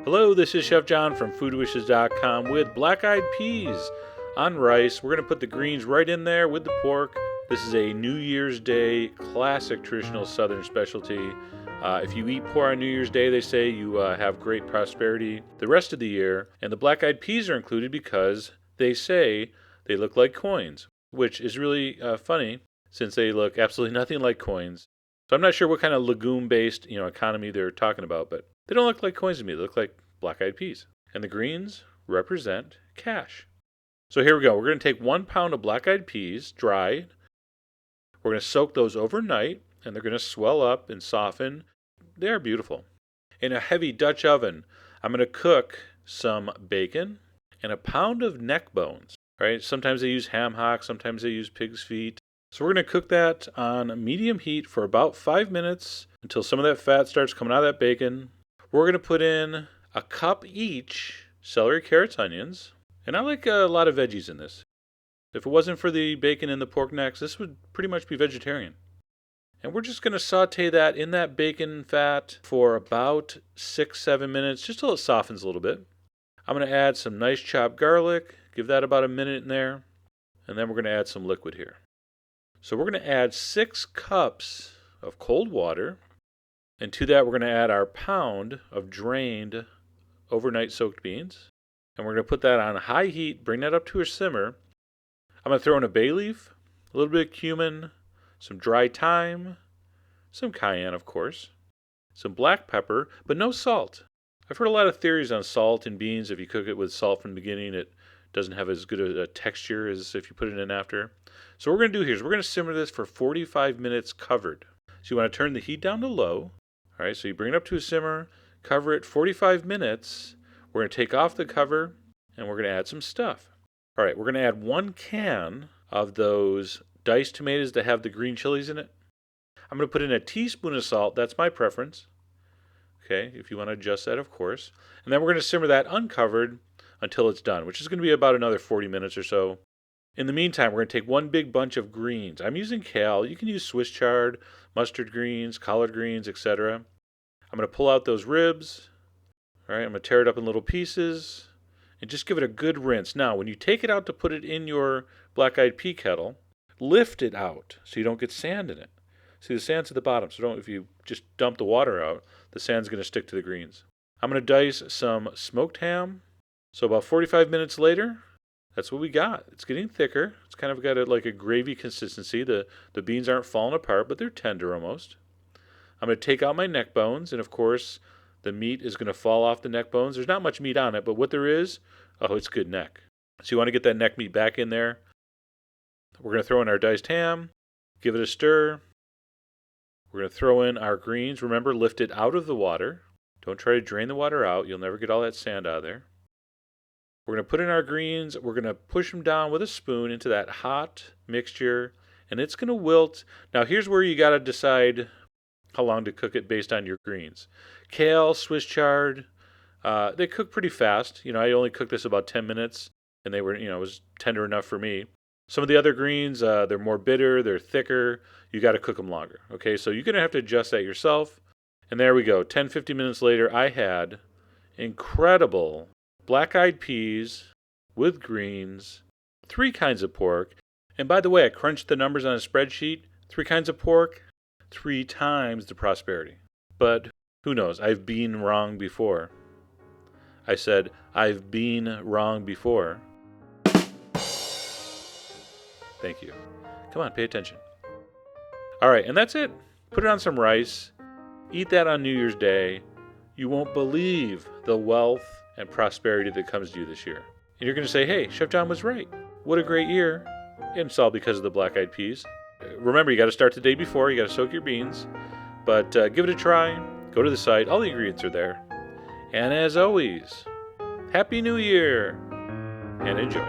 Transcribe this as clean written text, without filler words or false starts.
Hello, this is Chef John from foodwishes.com with black-eyed peas on rice. We're going to put the greens right in there with the pork. This is a New Year's Day classic traditional Southern specialty. If you eat pork on New Year's Day, they say you have great prosperity the rest of the year. And the black-eyed peas are included because they say they look like coins, which is really funny since they look absolutely nothing like coins. So I'm not sure what kind of legume-based economy they're talking about, but they don't look like coins to me. They look like black-eyed peas. And the greens represent cash. So here we go. We're going to take 1 pound of black-eyed peas, dry. We're going to soak those overnight, and they're going to swell up and soften. They are beautiful. In a heavy Dutch oven, I'm going to cook some bacon and a pound of neck bones. Right? Sometimes they use ham hocks, sometimes they use pig's feet. So we're going to cook that on medium heat for about 5 minutes until some of that fat starts coming out of that bacon. We're going to put in a cup each celery, carrots, onions, and I like a lot of veggies in this. If it wasn't for the bacon and the pork necks, this would pretty much be vegetarian. And we're just going to saute that in that bacon fat for about 6-7 minutes, just till it softens a little bit. I'm going to add some nice chopped garlic, give that about a minute in there, and then we're going to add some liquid here. So we're going to add 6 cups of cold water, and to that we're going to add our pound of drained overnight soaked beans. And we're going to put that on high heat, bring that up to a simmer. I'm going to throw in a bay leaf, a little bit of cumin, some dry thyme, some cayenne of course, some black pepper, but no salt. I've heard a lot of theories on salt in beans. If you cook it with salt from the beginning, it doesn't have as good a texture as if you put it in after. So what we're going to do here is we're going to simmer this for 45 minutes covered. So you want to turn the heat down to low. All right, so you bring it up to a simmer, cover it 45 minutes. We're going to take off the cover, and we're going to add some stuff. All right, we're going to add 1 can of those diced tomatoes that have the green chilies in it. I'm going to put in a teaspoon of salt. That's my preference. Okay, if you want to adjust that, of course. And then we're going to simmer that uncovered until it's done, which is going to be about another 40 minutes or so. In the meantime, we're going to take 1 big bunch of greens. I'm using kale. You can use Swiss chard, mustard greens, collard greens, etc. I'm going to pull out those ribs. All right, I'm going to tear it up in little pieces and just give it a good rinse. Now, when you take it out to put it in your black-eyed pea kettle, lift it out so you don't get sand in it. See, the sand's at the bottom, so if you just dump the water out, the sand's going to stick to the greens. I'm going to dice some smoked ham. So about 45 minutes later, that's what we got. It's getting thicker. It's kind of got like a gravy consistency. The beans aren't falling apart, but they're tender almost. I'm going to take out my neck bones, and of course, the meat is going to fall off the neck bones. There's not much meat on it, but what there is, it's good neck. So you want to get that neck meat back in there. We're going to throw in our diced ham, give it a stir. We're going to throw in our greens. Remember, lift it out of the water. Don't try to drain the water out. You'll never get all that sand out of there. We're going to put in our greens. We're going to push them down with a spoon into that hot mixture, and it's going to wilt. Now, here's where you got to decide how long to cook it based on your greens. Kale, Swiss chard, they cook pretty fast. I only cooked this about 10 minutes, and they were, it was tender enough for me. Some of the other greens, they're more bitter, they're thicker. You got to cook them longer. Okay, so you're going to have to adjust that yourself. And there we go. 10-15 minutes later, I had incredible black-eyed peas with greens, 3 kinds of pork. And by the way, I crunched the numbers on a spreadsheet. 3 kinds of pork, 3 times the prosperity. But who knows? I've been wrong before. I said, I've been wrong before. Thank you. Come on, pay attention. All right, and that's it. Put it on some rice. Eat that on New Year's Day. You won't believe the wealth and prosperity that comes to you this year. And you're going to say, hey, Chef John was right. What a great year. And it's all because of the black-eyed peas. Remember, you got to start the day before. You got to soak your beans. But give it a try. Go to the site. All the ingredients are there. And as always, Happy New Year and enjoy.